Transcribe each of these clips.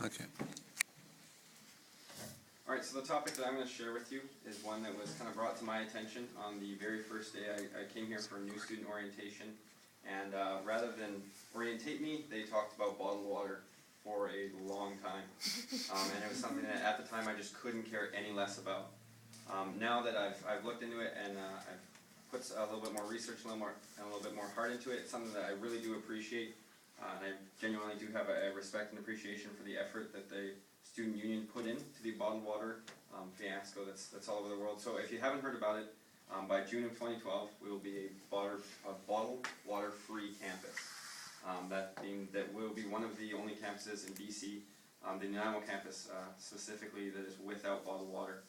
Okay. Alright, so the topic that I'm going to share with you is one that was kind of brought to my attention on the very first day I came here for new student orientation. And rather than orientate me, they talked about bottled water for a long time. And it was something that at the time I just couldn't care any less about. Now that I've looked into it and I've put a little bit more research and a little bit more heart into it, it's something that I really do appreciate. And I genuinely do have a respect and appreciation for the effort that the student union put into the bottled water fiasco that's all over the world. So if you haven't heard about it, by June of 2012, we will be a bottled water free campus. That will be one of the only campuses in BC, the Nanaimo campus specifically, that is without bottled water.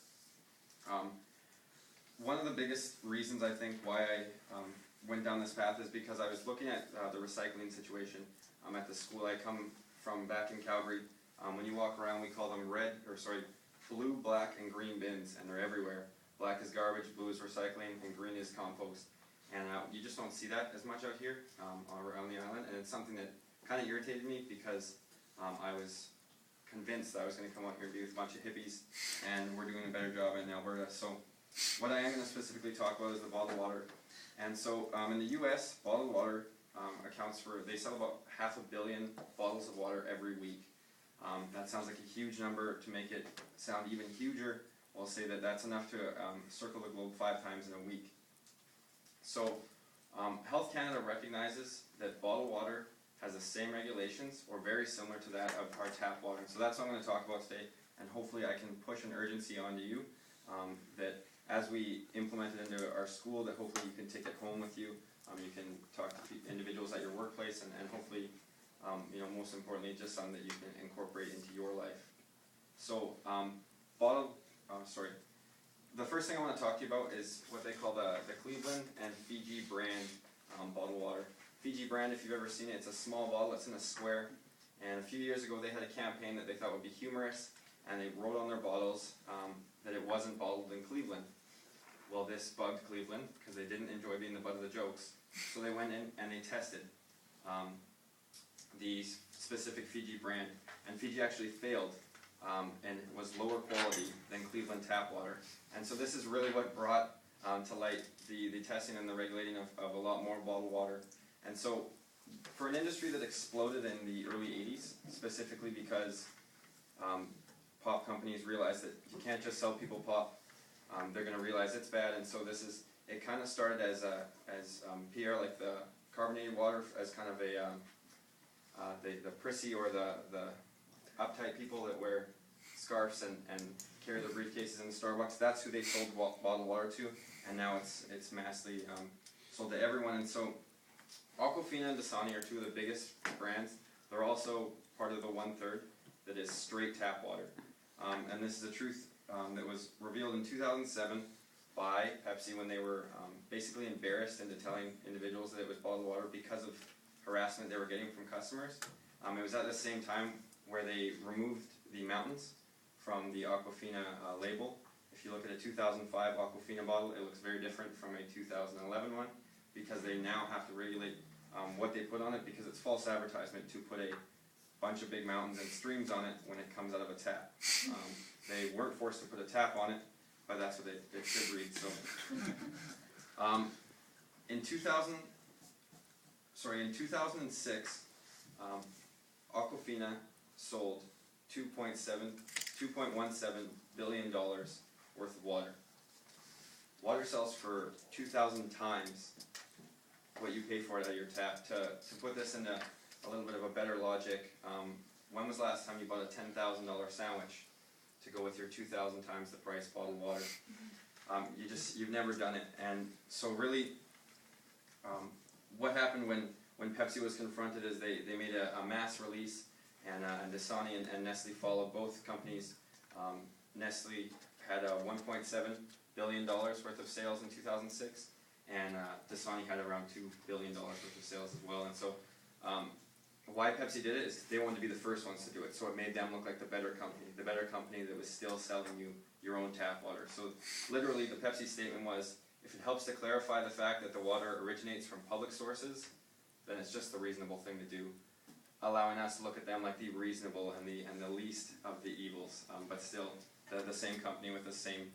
One of the biggest reasons I think why I went down this path is because I was looking at the recycling situation at the school I come from back in Calgary. When you walk around, we call them blue, black, and green bins, and they're everywhere. Black is garbage, blue is recycling, and green is compost. And you just don't see that as much out here around the island, and it's something that kind of irritated me because I was convinced that I was going to come out here and be with a bunch of hippies, and we're doing a better job in Alberta. So what I am going to specifically talk about is the bottled water. And so in the US, bottled water accounts for, they sell about 500 million bottles of water every week. That sounds like a huge number. To make it sound even huger, we'll say that that's enough to circle the globe 5 times in a week. So Health Canada recognizes that bottled water has the same regulations or very similar to that of our tap water. So that's what I'm going to talk about today, and hopefully I can push an urgency onto you that as we implement it into our school, that hopefully you can take it home with you. You can talk to individuals at your workplace, and hopefully, most importantly, just something that you can incorporate into your life. So, the first thing I want to talk to you about is what they call the Cleveland and Fiji brand bottled water. Fiji brand, if you've ever seen it, it's a small bottle, it's in a square. And a few years ago they had a campaign that they thought would be humorous, and they wrote on their bottles that it wasn't bottled in Cleveland. Well, this bugged Cleveland because they didn't enjoy being the butt of the jokes. So they went in and they tested the specific Fiji brand, and Fiji actually failed and was lower quality than Cleveland tap water. And so this is really what brought to light the testing and the regulating of a lot more bottled water. And so for an industry that exploded in the early 80s, specifically because pop companies realized that you can't just sell people pop, they're going to realize it's bad. And so it kind of started as PR, like the carbonated water, as kind of the prissy or the uptight people that wear scarves and carry their briefcases in the Starbucks. That's who they sold bottled water to, and now it's massively sold to everyone. And so Aquafina and Dasani are 2 of the biggest brands. They're also part of the 1/3 that is straight tap water. And this is a truth that was revealed in 2007 by Pepsi when they were basically embarrassed into telling individuals that it was bottled water because of harassment they were getting from customers. It was at the same time where they removed the mountains from the Aquafina label. If you look at a 2005 Aquafina bottle, it looks very different from a 2011 one because they now have to regulate what they put on it, because it's false advertisement to put a bunch of big mountains and streams on it when it comes out of a tap. They weren't forced to put a tap on it, but that's what it should read. So, in 2006, Aquafina sold $2.17 billion worth of water. Water sells for 2,000 times what you pay for it at your tap. To put this into a little bit of a better logic, when was the last time you bought a $10,000 sandwich to go with your 2,000 times the price bottled water? You've never done it. And so really, what happened when Pepsi was confronted is they made a mass release, and Dasani and Nestle followed. Both companies. Nestle had $1.7 billion worth of sales in 2006, and Dasani had around $2 billion worth of sales as well. And so why Pepsi did it is they wanted to be the first ones to do it, so it made them look like the better company that was still selling you your own tap water. So literally the Pepsi statement was, if it helps to clarify the fact that the water originates from public sources, then it's just the reasonable thing to do. allowing us to look at them like the reasonable and the least of the evils, but still the same company with the same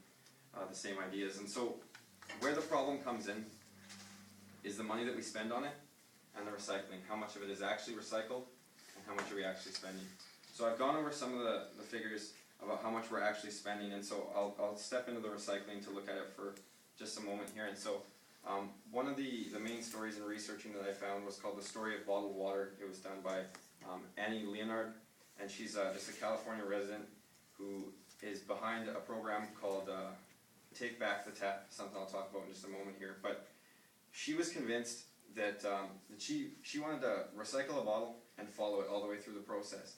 ideas. And so where the problem comes in is the money that we spend on it and the recycling. How much of it is actually recycled and how much are we actually spending. So I've gone over some of the figures about how much we're actually spending, and so I'll step into the recycling to look at it for just a moment here. And so one of the main stories in researching that I found was called The Story of Bottled Water. It was done by Annie Leonard, and she's just a California resident who is behind a program called Take Back the Tap, something I'll talk about in just a moment here. But she was convinced that she wanted to recycle a bottle and follow it all the way through the process.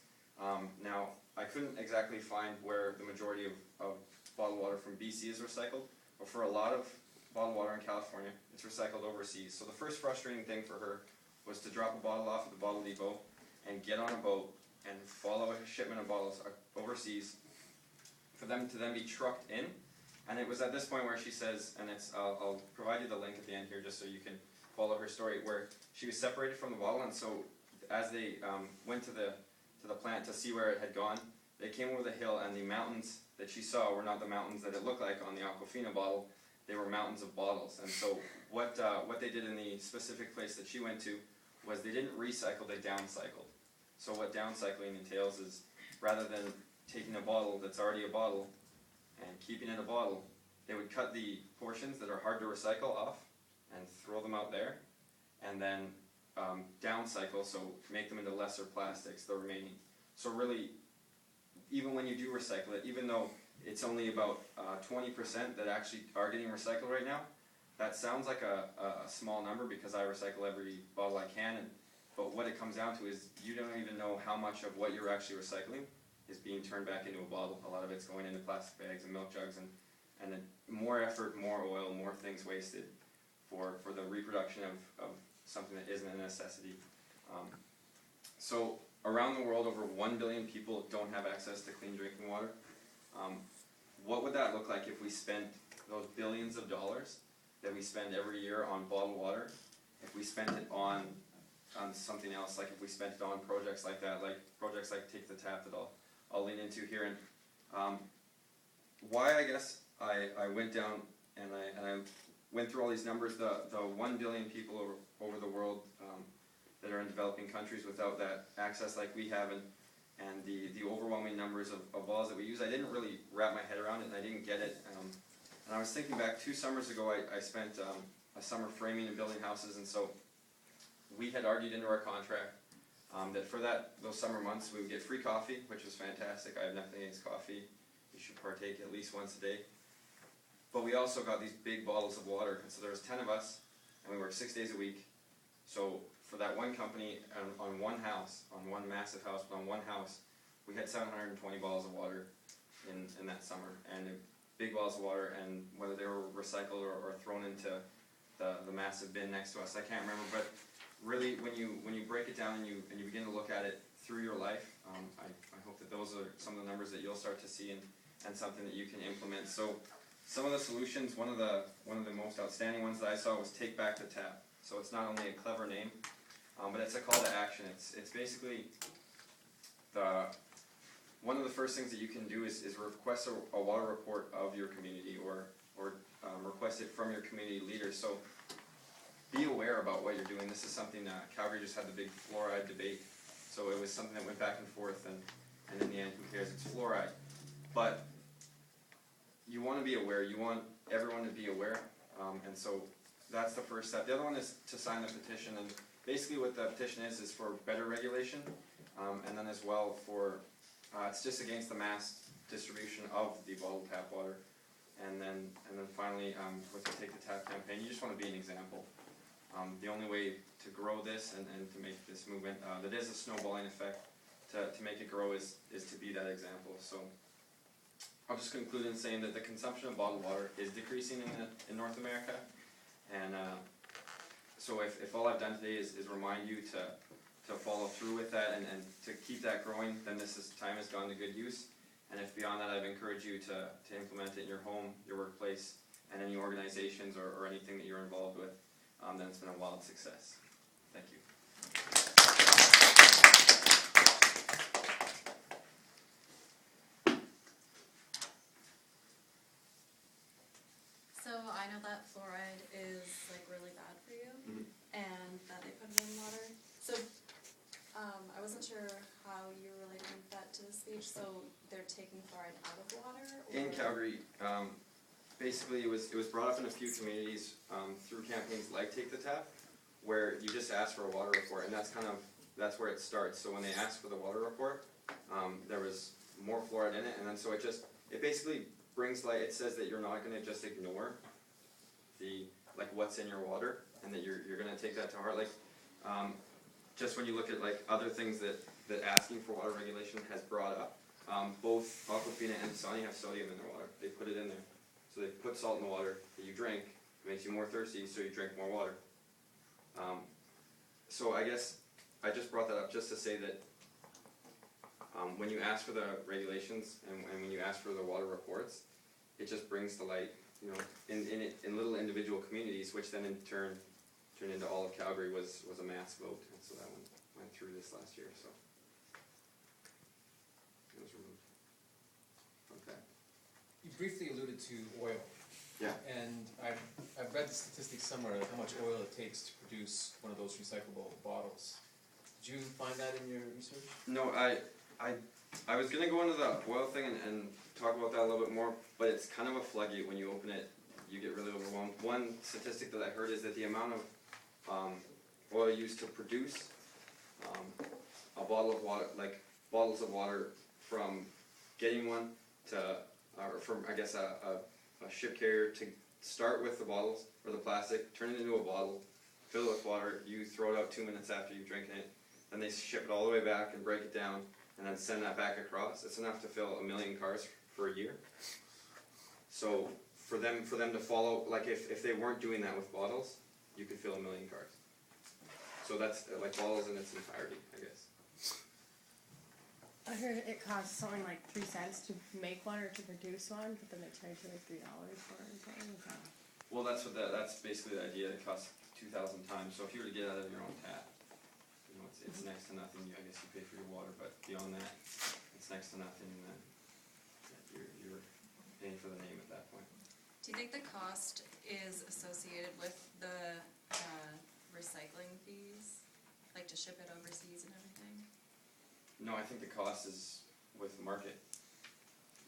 Now, I couldn't exactly find where the majority of bottled water from BC is recycled, but for a lot of bottled water in California, it's recycled overseas. So the first frustrating thing for her was to drop a bottle off at the bottle depot and get on a boat and follow a shipment of bottles overseas for them to then be trucked in. And it was at this point where she says, and I'll provide you the link at the end here just so you can follow her story, where she was separated from the bottle, and so as they went to the plant to see where it had gone, they came over the hill, and the mountains that she saw were not the mountains that it looked like on the Aquafina bottle. They were mountains of bottles. And so what they did in the specific place that she went to was they didn't recycle, they downcycled. So what downcycling entails is, rather than taking a bottle that's already a bottle and keeping it a bottle, they would cut the portions that are hard to recycle off and throw them out there, and then downcycle, so make them into lesser plastics, the remaining. So really, even when you do recycle it, even though it's only about 20% that actually are getting recycled right now, that sounds like a small number because I recycle every bottle I can, but what it comes down to is you don't even know how much of what you're actually recycling is being turned back into a bottle. A lot of it's going into plastic bags and milk jugs, and then more effort, more oil, more things wasted for the reproduction of something that isn't a necessity. So around the world, over 1 billion people don't have access to clean drinking water. What would that look like if we spent those billions of dollars that we spend every year on bottled water, if we spent it on something else, like if we spent it on projects like that, like projects like Take the Tap that I'll lean into here. And why I guess I went down and I went through all these numbers, the 1 billion people over the world that are in developing countries without that access like we have, and the overwhelming numbers of bottles that we use, I didn't really wrap my head around it, and I didn't get it. And I was thinking back 2 summers ago, I spent a summer framing and building houses, and so we had argued into our contract that for those summer months we would get free coffee, which was fantastic. I have nothing against coffee. You should partake at least once a day. But we also got these big bottles of water, and so there was 10 of us, and we worked 6 days a week. So for that one company, on one house, on one massive house, but on one house, we had 720 bottles of water in that summer, and big bottles of water, and whether they were recycled or thrown into the massive bin next to us, I can't remember. But really, when you break it down and you begin to look at it through your life, I hope that those are some of the numbers that you'll start to see and something that you can implement. So some of the solutions, one of the most outstanding ones that I saw was Take Back the Tap. So it's not only a clever name, but it's a call to action. It's basically one of the first things that you can do is request a water report of your community, or request it from your community leaders. So be aware about what you're doing. This is something Calgary just had the big fluoride debate, so it was something that went back and forth, and in the end, who cares? It's fluoride. But you want to be aware. You want everyone to be aware, and so that's the first step. The other one is to sign the petition, and basically what the petition is for better regulation, and then as well for it's just against the mass distribution of the bottled tap water, and then finally with the Take the Tap campaign, you just want to be an example. The only way to grow this and to make this movement that is a snowballing effect, to make it grow is to be that example. So I'll just conclude in saying that the consumption of bottled water is decreasing in North America, and so if all I've done today is remind you to follow through with that and to keep that growing, then time has gone to good use. And if beyond that I've encouraged you to implement it in your home, your workplace, and any organizations or anything that you're involved with, then it's been a wild success. Thank you. that fluoride is like really bad for you, Mhm. and that they put it in water. So, I wasn't sure how you were relating that to the speech, so they're taking fluoride out of water, or? In Calgary, basically it was brought up in a few communities, through campaigns like Take the Tap, where you just ask for a water report, and that's where it starts. So when they asked for the water report, there was more fluoride in it, and then so it basically brings light. It says that you're not gonna just ignore like what's in your water, and that you're gonna take that to heart. Like, just when you look at like other things that asking for water regulation has brought up, both Aquafina and Dasani have sodium in their water. They put it in there. So they put salt in the water that you drink, it makes you more thirsty, so you drink more water. So I guess I just brought that up just to say that when you ask for the regulations and when you ask for the water reports, it just brings to light, in little individual communities, which then in turn turned into all of Calgary was a mass vote, and so that one went through this last year, so. It was removed. Okay. You briefly alluded to oil. Yeah. And I've read the statistics somewhere of how much oil it takes to produce one of those recyclable bottles. Did you find that in your research? No, I was gonna go into the oil thing and talk about that a little bit more, but it's kind of a floodgate. When you open it, you get really overwhelmed. One statistic that I heard is that the amount of oil used to produce a bottle of water, like bottles of water, from getting one to, or from I guess a ship carrier to start with the bottles or the plastic, turn it into a bottle, fill it with water, you throw it out 2 minutes after you've drinking it, then they ship it all the way back and break it down and then send that back across. It's enough to fill 1 million cars for a year. So for them to follow, like if they weren't doing that with bottles, you could fill 1 million cars. So that's like bottles in its entirety, I guess. I heard it costs something like 3 cents to make one or to produce one, but then they charge you like $3 for it or something. Well, that's basically the idea. It costs 2,000 times. So if you were to get out of your own tap, it's next to nothing. I guess you pay for your water, but beyond that, it's next to nothing. And then you're paying for the name at that point. Do you think the cost is associated with the recycling fees, like to ship it overseas and everything? No, I think the cost is with the market.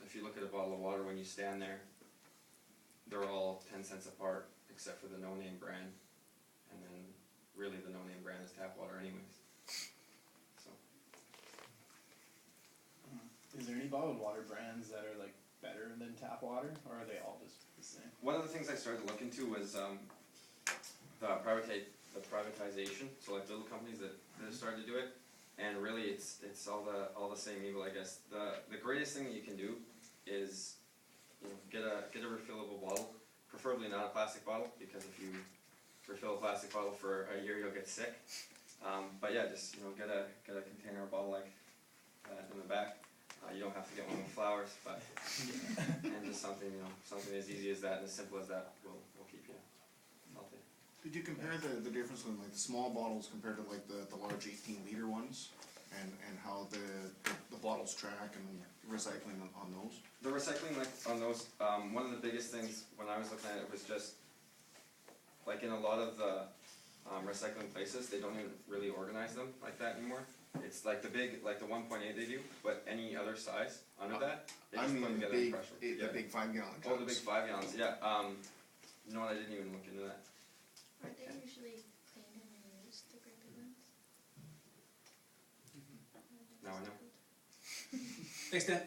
If you look at a bottle of water, when you stand there, they're all 10 cents apart, except for the no-name brand, and then really the no-name brand is tap water anyways. So. Is there any bottled water brands that are like better than tap water, or are they all just the same? One of the things I started to look into was the privatization. So like little companies that started to do it. And really, it's all the same evil, I guess. The greatest thing that you can do is, get a refillable bottle, preferably not a plastic bottle, because if you refill a plastic bottle for a year, you'll get sick. But yeah, just get a container or bottle like that in the back. You don't have to get one with flowers, but and just something as easy as that and as simple as that will keep you healthy. Did you compare the difference in like the small bottles compared to like the large 18-liter ones, and how the bottles track and recycling on those? The recycling on those, one of the biggest things when I was looking at it was just like in a lot of the recycling places, they don't even really organize them like that anymore. It's like the 1.8 they do, but any other size under that, they just put them together and crush them. The big 5-gallon Oh, the big 5 gallons, yeah. You know what, I didn't even look into that. Aren't they usually cleaned and reused, the greater ones? Now I know. Thanks, Dan.